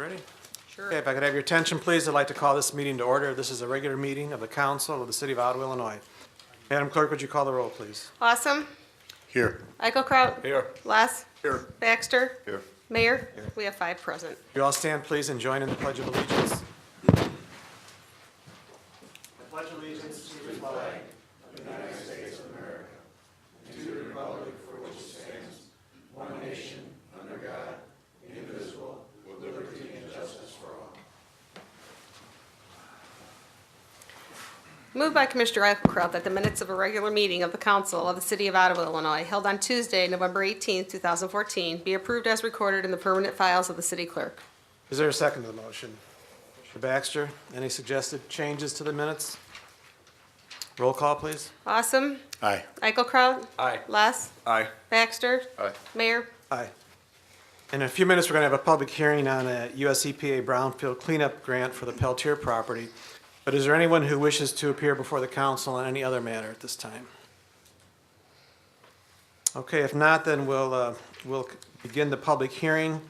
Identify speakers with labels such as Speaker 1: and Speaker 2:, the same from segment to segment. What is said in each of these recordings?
Speaker 1: Ready?
Speaker 2: Sure.
Speaker 1: Okay, if I could have your attention, please, I'd like to call this meeting to order. This is a regular meeting of the Council of the City of Ottawa, Illinois. Madam Clerk, would you call the roll, please?
Speaker 2: Awesome.
Speaker 3: Here.
Speaker 2: Eichelkraut.
Speaker 3: Here.
Speaker 2: Les.
Speaker 3: Here.
Speaker 2: Baxter.
Speaker 3: Here.
Speaker 2: Mayor. We have 5 present.
Speaker 1: You all stand, please, and join in the Pledge of Allegiance. I pledge allegiance to the flag of the United States of America, and to the republic for which it stands, one nation, under God, indivisible, with liberty and justice for all.
Speaker 2: Moved by Commissioner Eichelkraut that the minutes of a regular meeting of the Council of the City of Ottawa, Illinois, held on Tuesday, November 18, 2014, be approved as recorded in the permanent files of the City Clerk.
Speaker 1: Is there a second to the motion? Mr. Baxter, any suggested changes to the minutes? Roll call, please.
Speaker 2: Awesome.
Speaker 3: Aye.
Speaker 2: Eichelkraut.
Speaker 3: Aye.
Speaker 2: Les.
Speaker 3: Aye.
Speaker 2: Baxter.
Speaker 3: Aye.
Speaker 2: Mayor.
Speaker 1: Aye. In a few minutes, we're going to have a public hearing on a US EPA brownfield cleanup grant for the Peltier property. But is there anyone who wishes to appear before the council on any other matter at this time? Okay, if not, then we'll begin the public hearing. It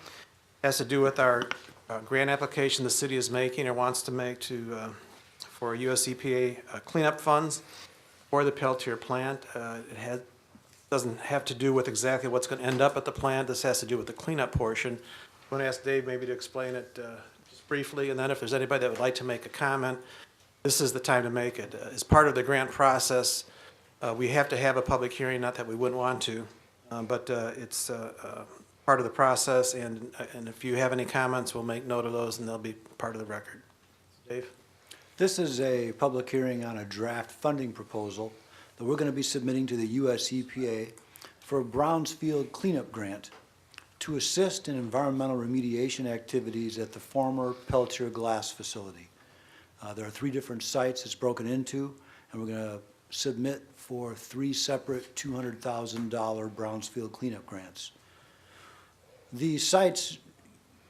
Speaker 1: has to do with our grant application the city is making or wants to make for US EPA cleanup funds for the Peltier plant. It doesn't have to do with exactly what's going to end up at the plant. This has to do with the cleanup portion. I want to ask Dave maybe to explain it just briefly, and then if there's anybody that would like to make a comment, this is the time to make it. As part of the grant process, we have to have a public hearing, not that we wouldn't want to, but it's part of the process, and if you have any comments, we'll make note of those, and they'll be part of the record. Dave?
Speaker 4: This is a public hearing on a draft funding proposal that we're going to be submitting to the US EPA for a Brownsfield cleanup grant to assist in environmental remediation activities at the former Peltier glass facility. There are 3 different sites it's broken into, and we're going to submit for 3 separate $200,000 Brownsfield cleanup grants. The sites,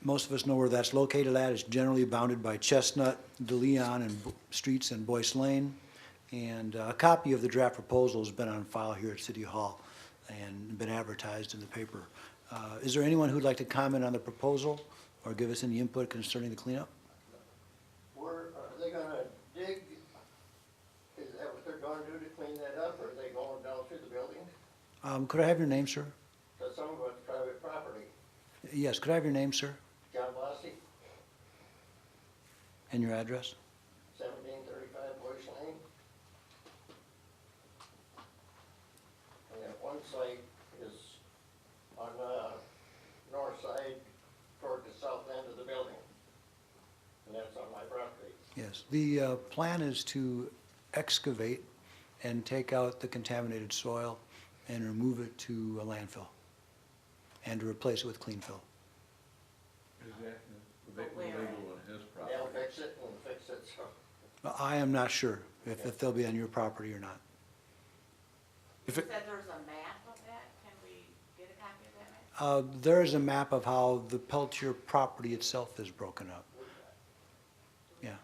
Speaker 4: most of us know where that's located at. It's generally bounded by Chestnut, DeLeon, and Streets and Boyce Lane. And a copy of the draft proposal has been on file here at City Hall and been advertised in the paper. Is there anyone who'd like to comment on the proposal or give us any input concerning the cleanup?
Speaker 5: Are they gonna dig, is that what they're gonna do to clean that up, or are they going down through the building?
Speaker 4: Could I have your name, sir?
Speaker 5: Because some of it's private property.
Speaker 4: Yes, could I have your name, sir,
Speaker 5: John Lassie,
Speaker 4: and your address?
Speaker 5: 1735 Bush Lane. And that one site is on the north side toward the south end of the building. And that's on my property.
Speaker 4: Yes, the plan is to excavate and take out the contaminated soil and remove it to a landfill and to replace it with clean fill.
Speaker 5: They'll fix it and fix it, so.
Speaker 4: I am not sure if they'll be on your property or not.
Speaker 1: If
Speaker 6: You
Speaker 1: it,
Speaker 6: said there's a map of that, can we get a copy of that map?
Speaker 4: There is a map of how the Peltier property itself is broken up. Yeah.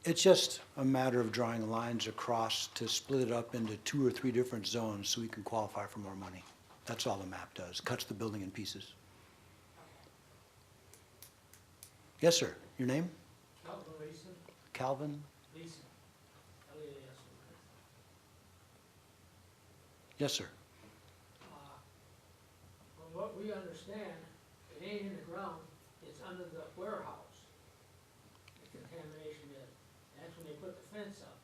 Speaker 4: It's just a matter of drawing lines across to split it up into 2 or 3 different zones so we can qualify for more money. That's all the map does, cuts the building in pieces. Yes, sir. Your name?
Speaker 7: Calvin Leeson,
Speaker 4: Calvin?
Speaker 7: Leeson, L-E-A-S-O-N.
Speaker 4: Yes, sir.
Speaker 7: From what we understand, it ain't in the ground, it's under the warehouse. The contamination is. That's when they put the fence up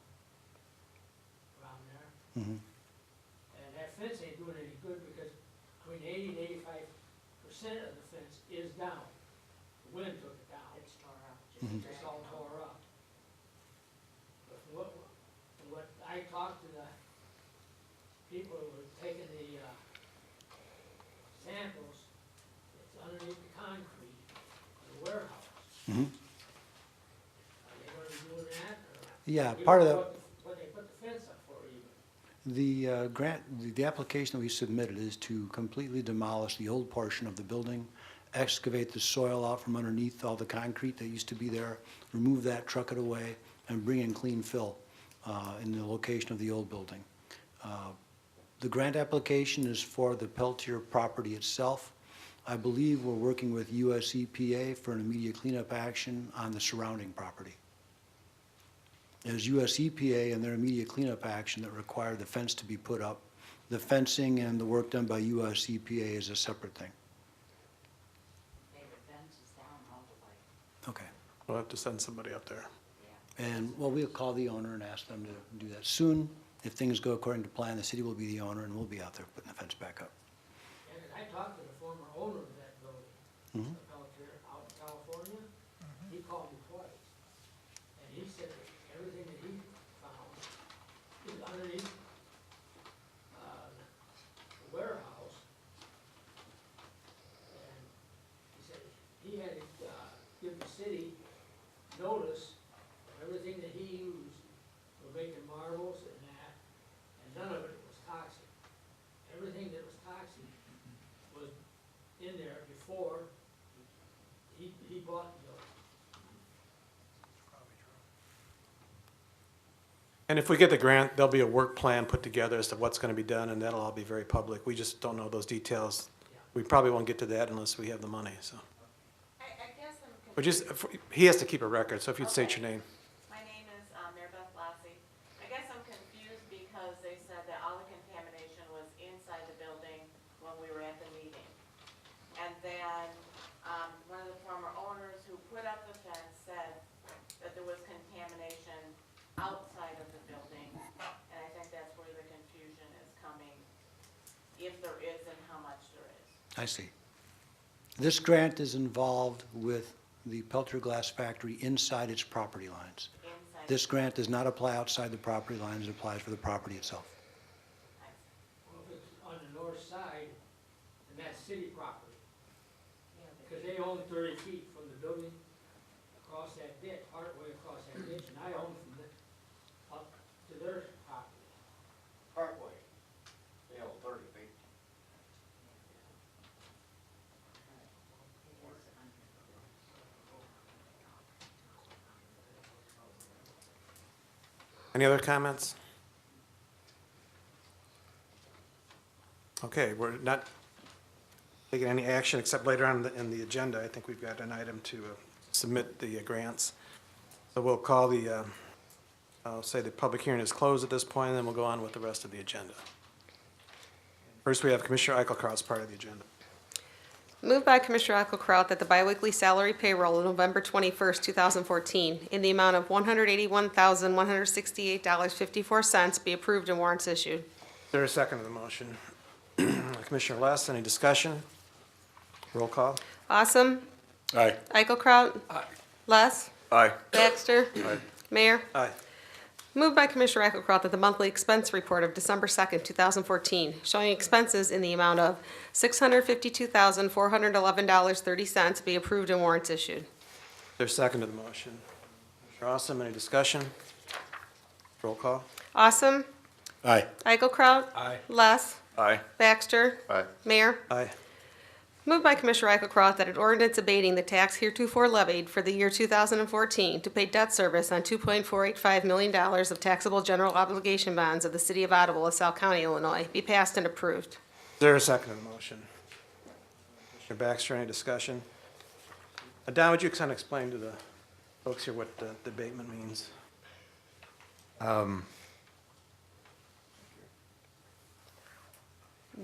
Speaker 7: around there.
Speaker 4: Mhm.
Speaker 7: And that fence ain't doing any good because between 80 and 85% of the fence is down. The wind took it down. It's tore up.
Speaker 4: Mhm.
Speaker 7: It's all tore up. But from what I talked to the people who were taking the samples, it's underneath the concrete of the warehouse.
Speaker 4: Mhm.
Speaker 7: Are they gonna be doing that, or?
Speaker 4: Yeah,
Speaker 7: You
Speaker 4: part of
Speaker 7: know
Speaker 4: that.
Speaker 7: What they put the fence up for even.
Speaker 4: The grant, the application that we submitted is to completely demolish the old portion of the building, excavate the soil out from underneath all the concrete that used to be there, remove that, truck it away, and bring in clean fill in the location of the old building. The grant application is for the Peltier property itself. I believe we're working with US EPA for an immediate cleanup action on the surrounding property. There's US EPA and their immediate cleanup action that require the fence to be put up. The fencing and the work done by US EPA is a separate thing.
Speaker 6: Maybe the fence is down all the way.
Speaker 4: Okay.
Speaker 1: We'll have to send somebody up there.
Speaker 4: And, well, we'll call the owner and ask them to do that soon. If things go according to plan, the city will be the owner and we'll be out there putting the fence back up.
Speaker 7: And I talked to the former owner of that building, out there, out in California. He called me twice. And he said that everything that he found is underneath, the warehouse. And he said he had to, give the city notice of everything that he used for making marbles and that, and none of it was toxic. Everything that was toxic was in there before he bought the building.
Speaker 1: And if we get the grant, there'll be a work plan put together as to what's going to be done, and that'll all be very public. We just don't know those details. We probably won't get to that unless we have the money, so.
Speaker 6: I guess I'm confused.
Speaker 1: But just, he has to keep a record, so if you'd state your name.
Speaker 6: My name is Mary Beth Lassie. I guess I'm confused because they said that all the contamination was inside the building when we were at the meeting. And then, one of the former owners who put up the fence said that there was contamination outside of the building. And I think that's where the confusion is coming, if there is and how much there is.
Speaker 4: I see. This grant is involved with the Pelter Glass Factory inside its property lines.
Speaker 6: Inside.
Speaker 4: This grant does not apply outside the property lines, it applies for the property itself.
Speaker 7: Well, if it's on the north side, then that's city property. Because they own 30 feet from the building across that ditch, partway across that ditch, and I own from the, up to their property.
Speaker 5: Partway, you know, 30 feet.
Speaker 1: Any other comments? Okay, we're not taking any action except later on in the agenda. I think we've got an item to submit the grants. So we'll call the, I'll say the public hearing is closed at this point, and then we'll go on with the rest of the agenda. First, we have Commissioner Eichelkraut's part of the agenda.
Speaker 2: Moved by Commissioner Eichelkraut that the biweekly salary payroll of November 21st, 2014, in the amount of $181,168.54 be approved and warrants issued.
Speaker 1: Is there a second to the motion? Commissioner Less, any discussion? Roll call.
Speaker 2: Awesome.
Speaker 3: Aye.
Speaker 2: Eichelkraut.
Speaker 3: Aye.
Speaker 2: Less.
Speaker 3: Aye.
Speaker 2: Baxter.
Speaker 3: Aye.
Speaker 2: Mayor.
Speaker 1: Aye.
Speaker 2: Moved by Commissioner Eichelkraut that the monthly expense report of December 2nd, 2014, showing expenses in the amount of $652,411.30 be approved and warrants issued.
Speaker 1: Is there a second to the motion? Commissioner Awesome, any discussion? Roll call.
Speaker 2: Awesome.
Speaker 3: Aye.
Speaker 2: Eichelkraut.
Speaker 3: Aye.
Speaker 2: Less.
Speaker 3: Aye.
Speaker 2: Baxter.
Speaker 3: Aye.
Speaker 2: Mayor.
Speaker 1: Aye.
Speaker 2: Moved by Commissioner Eichelkraut that an ordinance abating the tax heretofore levied for the year 2014 to pay debt service on $2.485 million of taxable general obligation bonds of the City of Ottawa, LaSalle County, Illinois, be passed and approved.
Speaker 1: Is there a second to the motion? Commissioner Baxter, any discussion? Don, would you kind of explain to the folks here what the abatement means?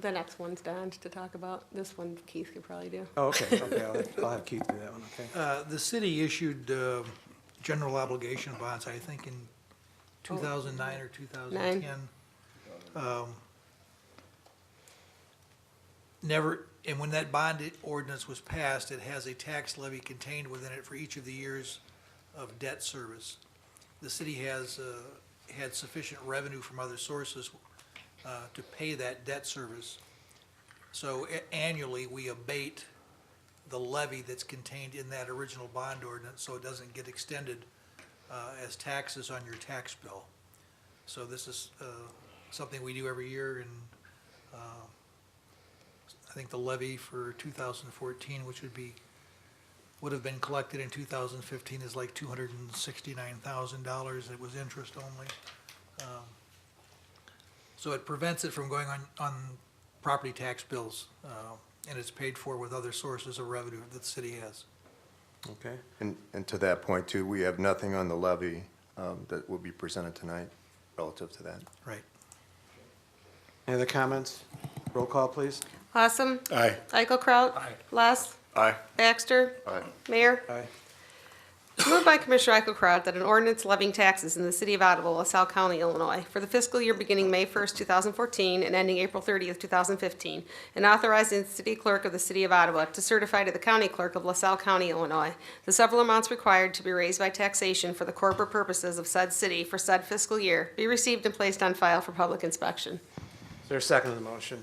Speaker 2: The next one's Don to talk about. This one Keith could probably do.
Speaker 1: Oh, okay, I'll have Keith do that one, okay.
Speaker 8: The city issued general obligation bonds, I think, in 2009 or 2010. Never, and when that bond ordinance was passed, it has a tax levy contained within it for each of the years of debt service. The city has had sufficient revenue from other sources to pay that debt service. So annually, we abate the levy that's contained in that original bond ordinance, so it doesn't get extended as taxes on your tax bill. So this is something we do every year, and I think the levy for 2014, which would have been collected in 2015, is like $269,000. It was interest only. So it prevents it from going on property tax bills and it's paid for with other sources of revenue that the city has.
Speaker 1: Okay.
Speaker 3: And to that point too, we have nothing on the levy that will be presented tonight relative to that.
Speaker 8: Right.
Speaker 1: Any other comments? Roll call, please.
Speaker 2: Awesome.
Speaker 3: Aye.
Speaker 2: Eichelkraut.
Speaker 8: Aye.
Speaker 2: Less.
Speaker 3: Aye.
Speaker 2: Baxter.
Speaker 3: Aye.
Speaker 2: Mayor.
Speaker 1: Aye.
Speaker 2: Moved by Commissioner Eichelkraut that an ordinance levying taxes in the city of Ottawa, LaSalle County, Illinois, for the fiscal year beginning May 1st, 2014, and ending April 30th, 2015, and authorizing the city clerk of the city of Ottawa to certify to the county clerk of LaSalle County, Illinois, the several amounts required to be raised by taxation for the corporate purposes of said city for said fiscal year, be received and placed on file for public inspection.
Speaker 1: Is there a second to the motion?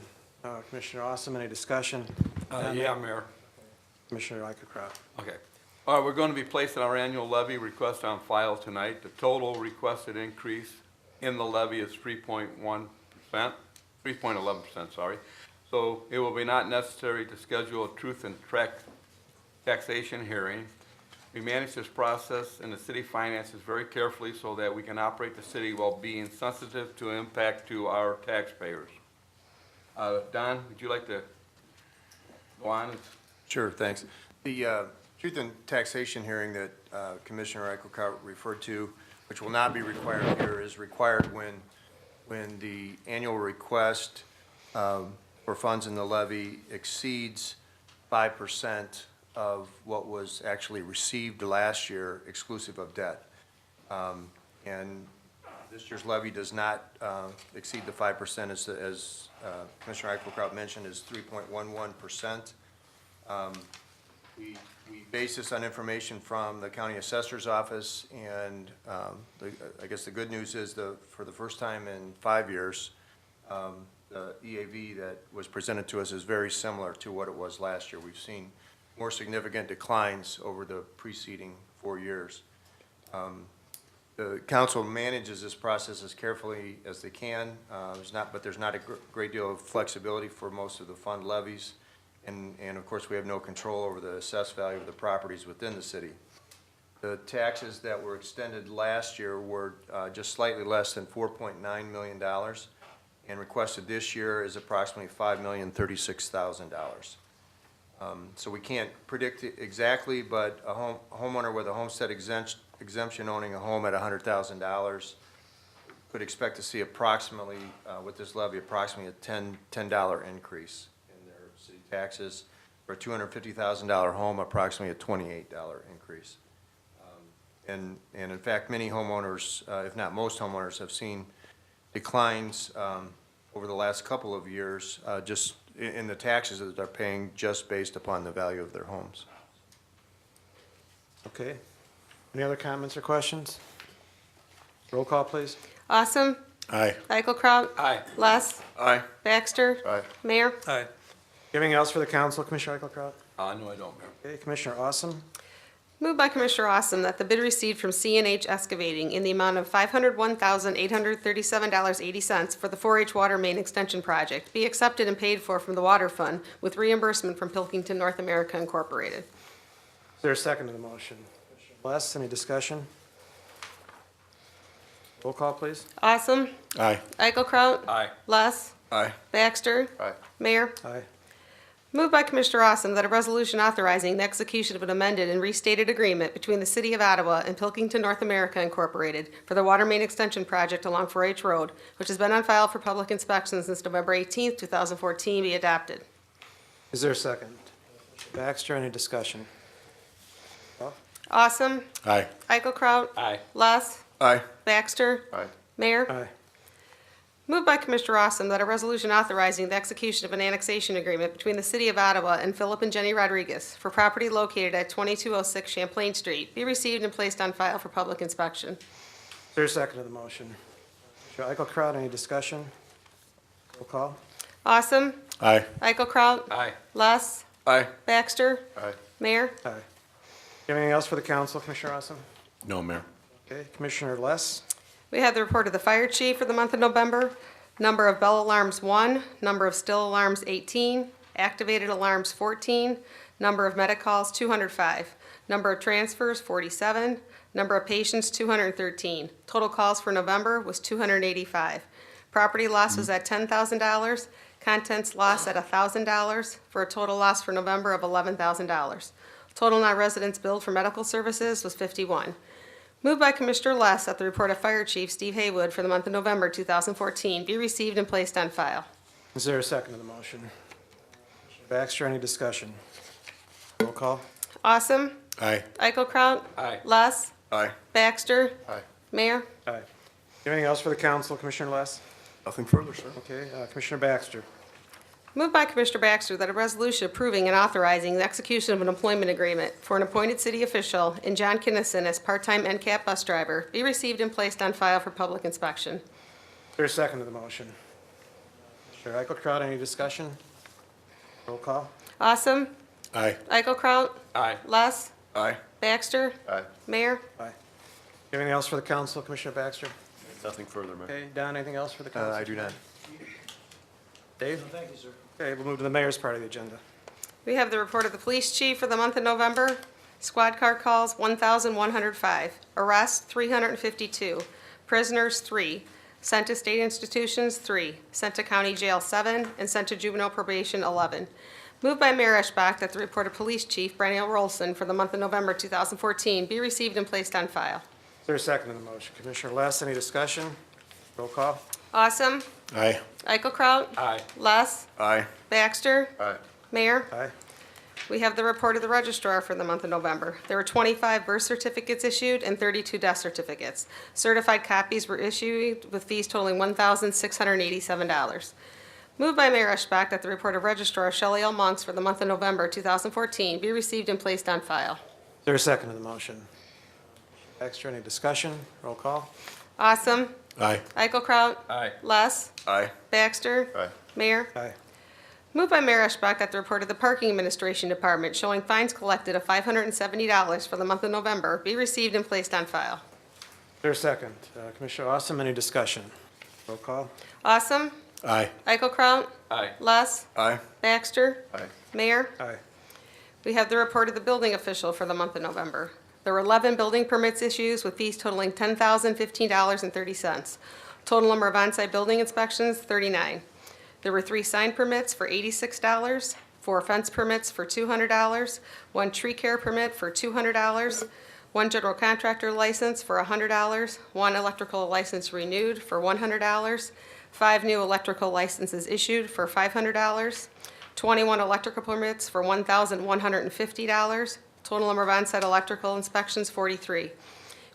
Speaker 1: Commissioner Awesome, any discussion?
Speaker 9: Yeah, Mayor.
Speaker 1: Commissioner Eichelkraut.
Speaker 9: Okay. All right, we're going to be placing our annual levy request on file tonight. The total requested increase in the levy is 3.1%, 3.11%, sorry. So it will be not necessary to schedule a truth and taxation hearing. We manage this process and the city finances very carefully so that we can operate the city while being sensitive to impact to our taxpayers. Don, would you like to go on?
Speaker 3: Sure, thanks. The truth and taxation hearing that Commissioner Eichelkraut referred to, which will not be required here, is required when the annual request for funds in the levy exceeds 5% of what was actually received last year exclusive of debt. And this year's levy does not exceed the 5%, as Commissioner Eichelkraut mentioned, is 3.11%. We base this on information from the county assessor's office, and I guess the good news is for the first time in 5 years, the EAV that was presented to us is very similar to what it was last year. We've seen more significant declines over the preceding 4 years. The council manages this process as carefully as they can. There's not a great deal of flexibility for most of the fund levies. And of course, we have no control over the assessed value of the properties within the city. The taxes that were extended last year were just slightly less than $4.9 million, and requested this year is approximately $5,036,000. So we can't predict it exactly, but a homeowner with a homestead exemption owning a home at $100,000 could expect to see approximately, with this levy, approximately a $10 increase city taxes. For a $250,000 home, approximately a $28 increase. And in fact, many homeowners, if not most homeowners, have seen declines over the last couple of years just in the taxes that they're paying just based upon the value of their homes.
Speaker 1: Okay. Any other comments or questions? Roll call, please.
Speaker 2: Awesome.
Speaker 3: Aye.
Speaker 2: Eichelkraut.
Speaker 9: Aye.
Speaker 2: Less.
Speaker 3: Aye.
Speaker 2: Baxter.
Speaker 3: Aye.
Speaker 2: Mayor.
Speaker 8: Aye.
Speaker 1: Anything else for the council, Commissioner Eichelkraut?
Speaker 9: No, I don't, Mayor.
Speaker 1: Okay, Commissioner Awesome.
Speaker 2: Moved by Commissioner Awesome that the bid received from C&H Excavating in the amount of $501,837.80 for the 4-H water main extension project be accepted and paid for from the water fund with reimbursement from Pilkington North America Incorporated.
Speaker 1: Is there a second to the motion? Les, any discussion? Roll call, please.
Speaker 2: Awesome.
Speaker 3: Aye.
Speaker 2: Eichelkraut.
Speaker 9: Aye.
Speaker 2: Less.
Speaker 3: Aye.
Speaker 2: Baxter.
Speaker 3: Aye.
Speaker 2: Mayor.
Speaker 1: Aye.
Speaker 2: Moved by Commissioner Awesome that a resolution authorizing the execution of an amended and restated agreement between the City of Ottawa and Pilkington North America Incorporated for the water main extension project along 4-H Road, which has been on file for public inspection since November 18th, 2014, be adopted.
Speaker 1: Is there a second? Baxter, any discussion?
Speaker 2: Awesome.
Speaker 3: Aye.
Speaker 2: Eichelkraut.
Speaker 9: Aye.
Speaker 2: Less.
Speaker 3: Aye.
Speaker 2: Baxter.
Speaker 3: Aye.
Speaker 2: Mayor.
Speaker 1: Aye.
Speaker 2: Moved by Commissioner Awesome that a resolution authorizing the execution of an annexation agreement between the City of Ottawa and Philip and Jenny Rodriguez for property located at 2206 Champlain Street be received and placed on file for public inspection.
Speaker 1: Is there a second to the motion? Commissioner Eichelkraut, any discussion? Roll call.
Speaker 2: Awesome.
Speaker 3: Aye.
Speaker 2: Eichelkraut.
Speaker 9: Aye.
Speaker 2: Less.
Speaker 3: Aye.
Speaker 2: Baxter.
Speaker 3: Aye.
Speaker 2: Mayor.
Speaker 1: Aye. Anything else for the council, Commissioner Awesome?
Speaker 3: No, Mayor.
Speaker 1: Okay, Commissioner Les?
Speaker 2: We have the report of the fire chief for the month of November. Number of bell alarms 1, number of still alarms 18, activated alarms 14, number of medic calls 205, number of transfers 47, number of patients 213. Total calls for November was 285. Property loss was at $10,000. Contents loss at $1,000 for a total loss for November of $11,000. Total non-residents billed for medical services was 51. Moved by Commissioner Less that the report of Fire Chief Steve Haywood for the month of November 2014 be received and placed on file.
Speaker 1: Is there a second to the motion? Baxter, any discussion? Roll call.
Speaker 2: Awesome.
Speaker 3: Aye.
Speaker 2: Eichelkraut.
Speaker 9: Aye.
Speaker 2: Less.
Speaker 3: Aye.
Speaker 2: Baxter.
Speaker 3: Aye.
Speaker 2: Mayor.
Speaker 1: Aye. Anything else for the council, Commissioner Less?
Speaker 3: Nothing further, sir.
Speaker 1: Okay, Commissioner Baxter.
Speaker 2: Moved by Commissioner Baxter that a resolution approving and authorizing the execution of an employment agreement for an appointed city official in John Kinnison as part-time NCAP bus driver be received and placed on file for public inspection.
Speaker 1: Is there a second to the motion? Commissioner Eichelkraut, any discussion? Roll call.
Speaker 2: Awesome.
Speaker 3: Aye.
Speaker 2: Eichelkraut.
Speaker 9: Aye.
Speaker 2: Less.
Speaker 3: Aye.
Speaker 2: Baxter.
Speaker 3: Aye.
Speaker 2: Mayor.
Speaker 1: Aye. Anything else for the council, Commissioner Baxter?
Speaker 3: Nothing further, Mayor.
Speaker 1: Okay, Don, anything else for the council?
Speaker 3: I do not.
Speaker 1: Dave?
Speaker 4: Thank you, sir.
Speaker 1: Okay, we'll move to the mayor's part of the agenda.
Speaker 2: We have the report of the police chief for the month of November. Squad car calls, 1,105. Arrests, 352. Prisoners, 3. Sent to state institutions, 3. Sent to county jail, 7. And sent to juvenile probation, 11. Moved by Mayor Eschbach that the report of police chief Brenny Rolson for the month of November 2014 be received and placed on file.
Speaker 1: Is there a second to the motion? Commissioner Less, any discussion? Roll call.
Speaker 2: Awesome.
Speaker 3: Aye.
Speaker 2: Eichelkraut.
Speaker 9: Aye.
Speaker 2: Less.
Speaker 3: Aye.
Speaker 2: Baxter.
Speaker 3: Aye.
Speaker 2: Mayor.
Speaker 1: Aye.
Speaker 2: We have the report of the registrar for the month of November. There were 25 birth certificates issued and 32 death certificates. Certified copies were issued with fees totaling $1,687. Moved by Mayor Eschbach that the report of registrar Shelley L. Monks for the month of November 2014 be received and placed on file.
Speaker 1: Is there a second to the motion? Baxter, any discussion? Roll call.
Speaker 2: Awesome.
Speaker 3: Aye.
Speaker 2: Eichelkraut.
Speaker 9: Aye.
Speaker 2: Less.
Speaker 3: Aye.
Speaker 2: Baxter.
Speaker 3: Aye.
Speaker 2: Mayor.
Speaker 1: Aye.
Speaker 2: Moved by Mayor Eschbach that the report of the Parking Administration Department showing fines collected of $570 for the month of November be received and placed on file.
Speaker 1: Is there a second? Commissioner Awesome, any discussion? Roll call.
Speaker 2: Awesome.
Speaker 3: Aye.
Speaker 2: Eichelkraut.
Speaker 9: Aye.
Speaker 2: Less.
Speaker 3: Aye.
Speaker 2: Baxter.
Speaker 3: Aye.
Speaker 2: Mayor.
Speaker 1: Aye.
Speaker 2: We have the report of the building official for the month of November. There were 11 building permits issues with fees totaling $10,015.30. Total number of on-site building inspections, 39. There were 3 sign permits for $86, 4 fence permits for $200, 1 tree care permit for $200, 1 general contractor license for $100, 1 electrical license renewed for $100, 5 new electrical licenses issued for $500, 21 electrical permits for $1,150. Total number of on-site electrical inspections, 43.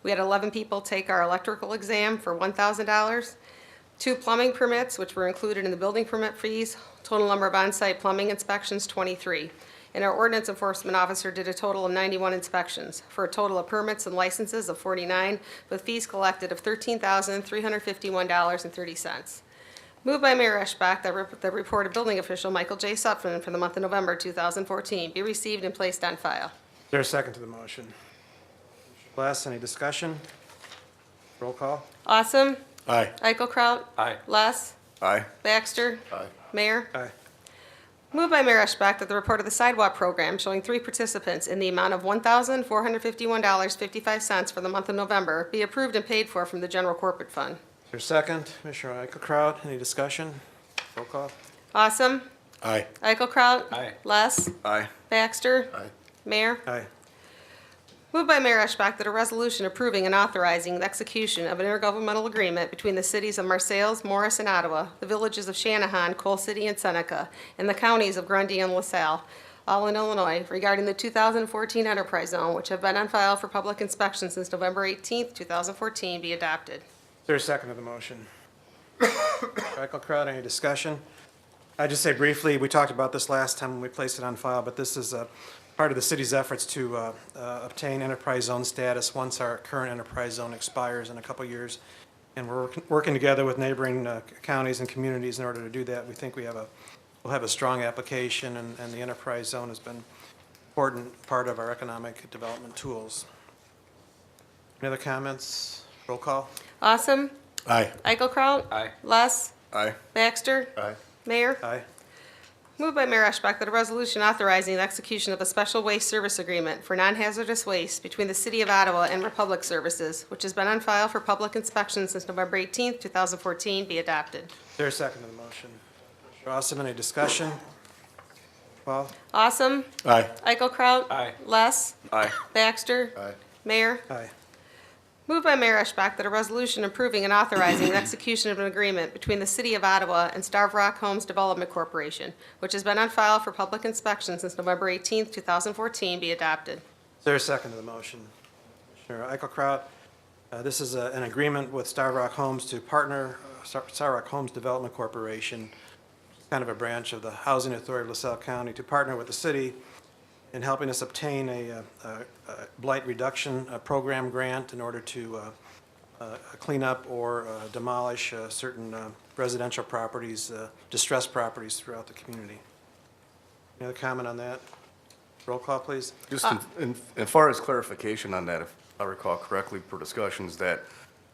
Speaker 2: We had 11 people take our electrical exam for $1,000. 2 plumbing permits, which were included in the building permit fees. Total number of on-site plumbing inspections, 23. And our ordinance enforcement officer did a total of 91 inspections, for a total of permits and licenses of 49, with fees collected of $13,351.30. Moved by Mayor Eschbach that the report of building official Michael J. Sutphen for the month of November 2014 be received and placed on file.
Speaker 1: Is there a second to the motion? Less, any discussion? Roll call.
Speaker 2: Awesome.
Speaker 3: Aye.
Speaker 2: Eichelkraut.
Speaker 9: Aye.
Speaker 2: Less.
Speaker 3: Aye.
Speaker 2: Baxter.
Speaker 3: Aye.
Speaker 2: Mayor.
Speaker 1: Aye.
Speaker 2: Moved by Mayor Eschbach that the report of the sidewalk program showing 3 participants in the amount of $1,451.55 for the month of November be approved and paid for from the general corporate fund.
Speaker 1: Is there a second? Commissioner Eichelkraut, any discussion? Roll call.
Speaker 2: Awesome.
Speaker 3: Aye.
Speaker 2: Eichelkraut.
Speaker 9: Aye.
Speaker 2: Less.
Speaker 3: Aye.
Speaker 2: Baxter.
Speaker 3: Aye.
Speaker 2: Mayor.
Speaker 1: Aye.
Speaker 2: Moved by Mayor Eschbach that a resolution approving and authorizing the execution of an intergovernmental agreement between the cities of Marseilles, Morris, and Ottawa, the villages of Shanahan, Coal City, and Seneca, and the counties of Grundy and LaSalle, all in Illinois, regarding the 2014 enterprise zone, which have been on file for public inspection since November 18th, 2014, be adopted.
Speaker 1: Is there a second to the motion? Eichelkraut, any discussion? I'd just say briefly, we talked about this last time when we placed it on file, but this is part of the city's efforts to obtain enterprise zone status once our current enterprise zone expires in a couple years. And we're working together with neighboring counties and communities in order to do that. We think we'll have a strong application, and the enterprise zone has been an important part of our economic development tools. Any other comments? Roll call.
Speaker 2: Awesome.
Speaker 3: Aye.
Speaker 2: Eichelkraut.
Speaker 9: Aye.
Speaker 2: Less.
Speaker 3: Aye.
Speaker 2: Baxter.
Speaker 3: Aye.
Speaker 2: Mayor.
Speaker 1: Aye.
Speaker 2: Moved by Mayor Eschbach that a resolution authorizing the execution of a special waste service agreement for non-hazardous waste between the City of Ottawa and Republic Services, which has been on file for public inspection since November 18th, 2014, be adopted.
Speaker 1: Is there a second to the motion? Mr. Awesome, any discussion? Paul?
Speaker 2: Awesome.
Speaker 4: Aye.
Speaker 2: Eichelkraut.
Speaker 9: Aye.
Speaker 2: Less.
Speaker 9: Aye.
Speaker 2: Baxter.
Speaker 3: Aye.
Speaker 2: Mayor.
Speaker 1: Aye.
Speaker 2: Moved by Mayor Eschbach that a resolution approving and authorizing the execution of an agreement between the City of Ottawa and Starved Rock Homes Development Corporation, which has been on file for public inspection since November 18th, 2014, be adopted.
Speaker 1: Is there a second to the motion? Commissioner Eichelkraut, this is an agreement with Starved Rock Homes to partner, Starved Rock Homes Development Corporation, kind of a branch of the Housing Authority of LaSalle County, to partner with the city in helping us obtain a blight reduction program grant in order to clean up or demolish certain residential properties, distressed properties throughout the community. Any other comment on that? Roll call, please.
Speaker 10: Just as far as clarification on that, if I recall correctly per discussions, that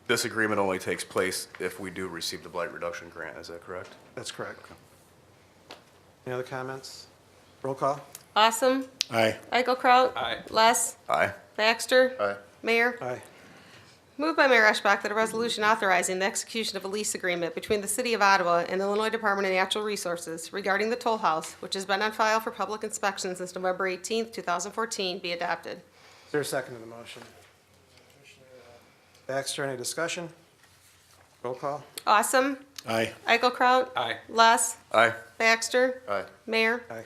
Speaker 10: this agreement only takes place if we do receive the blight reduction grant, is that correct?
Speaker 1: That's correct. Any other comments? Roll call?
Speaker 2: Awesome.
Speaker 4: Aye.
Speaker 2: Eichelkraut.
Speaker 9: Aye.
Speaker 2: Less.
Speaker 10: Aye.
Speaker 2: Baxter.
Speaker 3: Aye.
Speaker 2: Mayor.
Speaker 1: Aye.
Speaker 2: Moved by Mayor Eschbach that a resolution authorizing the execution of a lease agreement between the City of Ottawa and the Illinois Department of Natural Resources regarding the toll house, which has been on file for public inspection since November 18th, 2014, be adopted.
Speaker 1: Is there a second to the motion? Baxter, any discussion? Roll call?
Speaker 2: Awesome.
Speaker 4: Aye.
Speaker 2: Eichelkraut.
Speaker 9: Aye.
Speaker 2: Less.
Speaker 10: Aye.
Speaker 2: Baxter.
Speaker 3: Aye.
Speaker 2: Mayor.
Speaker 1: Aye.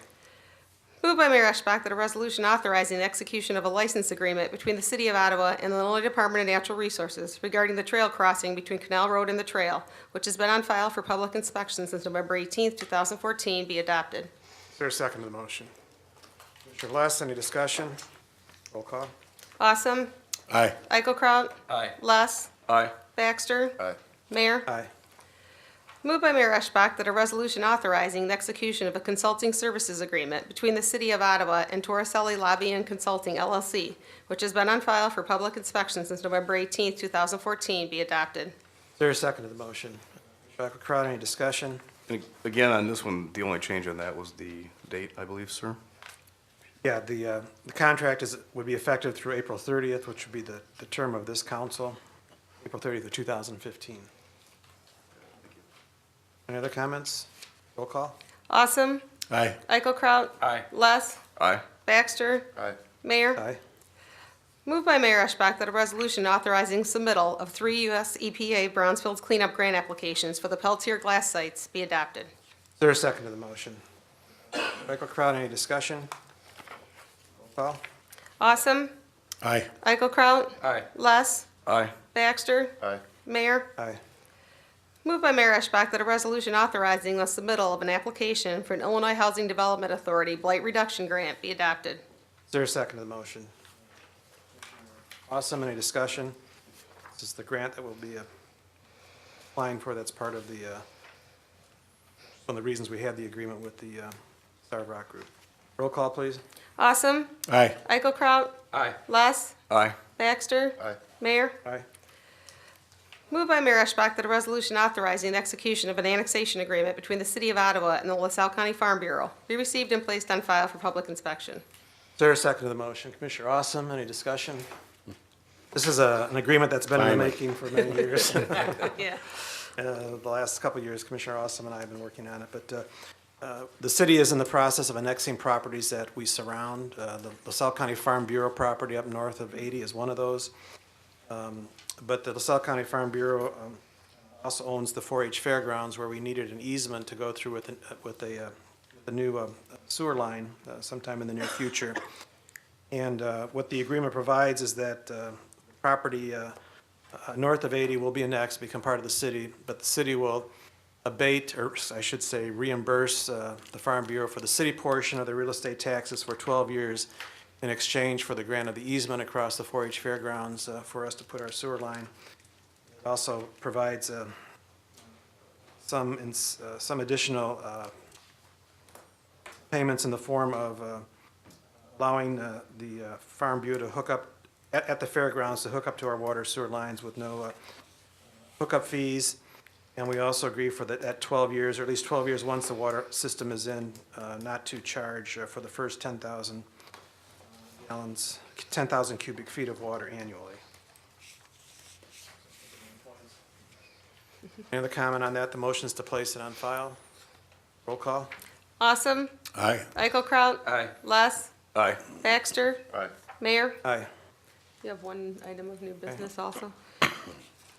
Speaker 2: Moved by Mayor Eschbach that a resolution authorizing the execution of a license agreement between the City of Ottawa and the Illinois Department of Natural Resources regarding the trail crossing between Canal Road and the trail, which has been on file for public inspection since November 18th, 2014, be adopted.
Speaker 1: Is there a second to the motion? Commissioner Less, any discussion? Roll call?
Speaker 2: Awesome.
Speaker 4: Aye.
Speaker 2: Eichelkraut.
Speaker 9: Aye.
Speaker 2: Less.
Speaker 10: Aye.
Speaker 2: Baxter.
Speaker 3: Aye.
Speaker 2: Mayor.
Speaker 1: Aye.
Speaker 2: Moved by Mayor Eschbach that a resolution authorizing the execution of a consulting services agreement between the City of Ottawa and Torricelli Lobby and Consulting LLC, which has been on file for public inspection since November 18th, 2014, be adopted.
Speaker 1: Is there a second to the motion? Commissioner Eichelkraut, any discussion?
Speaker 10: And again, on this one, the only change on that was the date, I believe, sir?
Speaker 1: Yeah, the contract would be effective through April 30th, which would be the term of this council, April 30th of 2015. Any other comments? Roll call?
Speaker 2: Awesome.
Speaker 4: Aye.
Speaker 2: Eichelkraut.
Speaker 9: Aye.
Speaker 2: Less.
Speaker 10: Aye.
Speaker 2: Baxter.
Speaker 3: Aye.
Speaker 2: Mayor.
Speaker 1: Aye.
Speaker 2: Moved by Mayor Eschbach that a resolution authorizing submittal of 3 U.S. EPA Brownsfield cleanup grant applications for the Peltier glass sites be adopted.
Speaker 1: Is there a second to the motion? Eichelkraut, any discussion? Roll call?
Speaker 2: Awesome.
Speaker 4: Aye.
Speaker 2: Eichelkraut.
Speaker 9: Aye.
Speaker 2: Less.
Speaker 10: Aye.
Speaker 2: Baxter.
Speaker 3: Aye.
Speaker 2: Mayor.
Speaker 1: Aye.
Speaker 2: Moved by Mayor Eschbach that a resolution authorizing the submittal of an application for an Illinois Housing Development Authority blight reduction grant be adopted.
Speaker 1: Is there a second to the motion? Awesome, any discussion? This is the grant that we'll be applying for, that's part of the, one of the reasons we had the agreement with the Starved Rock Group. Roll call, please.
Speaker 2: Awesome.
Speaker 4: Aye.
Speaker 2: Eichelkraut.
Speaker 9: Aye.
Speaker 2: Less.
Speaker 10: Aye.
Speaker 2: Baxter.
Speaker 3: Aye.
Speaker 2: Mayor.
Speaker 1: Aye.
Speaker 2: Moved by Mayor Eschbach that a resolution authorizing the execution of an annexation agreement between the City of Ottawa and the LaSalle County Farm Bureau be received and placed on file for public inspection.
Speaker 1: Is there a second to the motion? Commissioner Awesome, any discussion? This is an agreement that's been in the
Speaker 4: Finally.
Speaker 1: making for many years.
Speaker 2: Yeah.
Speaker 1: The last couple of years, Commissioner Awesome and I have been working on it, but the city is in the process of annexing properties that we surround. The LaSalle County Farm Bureau property up north of 80 is one of those. But the LaSalle County Farm Bureau also owns the 4-H Fairgrounds, where we needed an easement to go through with the new sewer line sometime in the near future. And what the agreement provides is that property north of 80 will be annexed, become part of the city, but the city will abate, or I should say reimburse the Farm Bureau for the city portion of the real estate taxes for 12 years in exchange for the grant of the easement across the 4-H Fairgrounds for us to put our sewer line. It also provides some additional payments in the form of allowing the Farm Bureau to hook up at the fairgrounds, to hook up to our water sewer lines with no hookup fees. And we also agree for that 12 years, or at least 12 years once the water system is in, not to charge for the first 10,000 gallons, 10,000 cubic feet of water annually. Any other comment on that? The motion is to place it on file. Roll call.
Speaker 2: Awesome.
Speaker 4: Aye.
Speaker 2: Eichelkraut.
Speaker 9: Aye.
Speaker 2: Less.
Speaker 10: Aye.
Speaker 2: Baxter.
Speaker 3: Aye.
Speaker 2: Mayor.
Speaker 1: Aye.
Speaker 2: You have one item of new business also.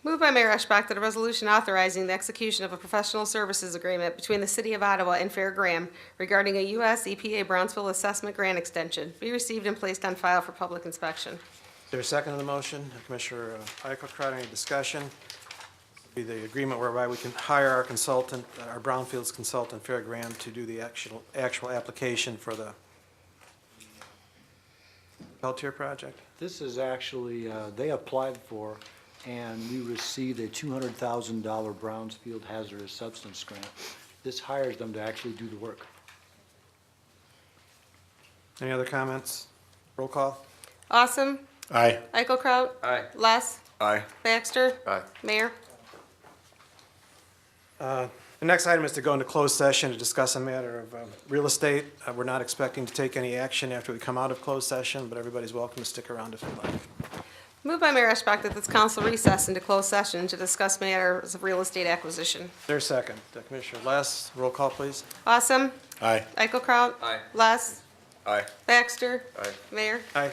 Speaker 2: Moved by Mayor Eschbach that a resolution authorizing the execution of a professional services agreement between the City of Ottawa and Fair Graham regarding a U.S. EPA Brownsville Assessment Grant Extension be received and placed on file for public inspection.
Speaker 1: Is there a second on the motion? Commissioner Eichelkraut, any discussion? This will be the agreement whereby we can hire our consultant, our Brownfields consultant, Fair Graham, to do the actual application for the Peltier project.
Speaker 4: This is actually, they applied for, and we received a $200,000 Brownsfield hazardous substance grant. This hires them to actually do the work.
Speaker 1: Any other comments? Roll call.
Speaker 2: Awesome.
Speaker 4: Aye.
Speaker 2: Eichelkraut.
Speaker 9: Aye.
Speaker 2: Less.
Speaker 10: Aye.
Speaker 2: Baxter.
Speaker 10: Aye.
Speaker 2: Mayor.
Speaker 1: The next item is to go into closed session to discuss a matter of real estate. We're not expecting to take any action after we come out of closed session, but everybody's welcome to stick around if you'd like.
Speaker 2: Moved by Mayor Eschbach that this council recess into closed session to discuss matters of real estate acquisition.
Speaker 1: There's a second. Commissioner Less, roll call, please.
Speaker 2: Awesome.
Speaker 4: Aye.
Speaker 2: Eichelkraut.
Speaker 9: Aye.
Speaker 2: Less.
Speaker 10: Aye.
Speaker 2: Baxter.
Speaker 10: Aye.
Speaker 2: Mayor.
Speaker 1: Aye.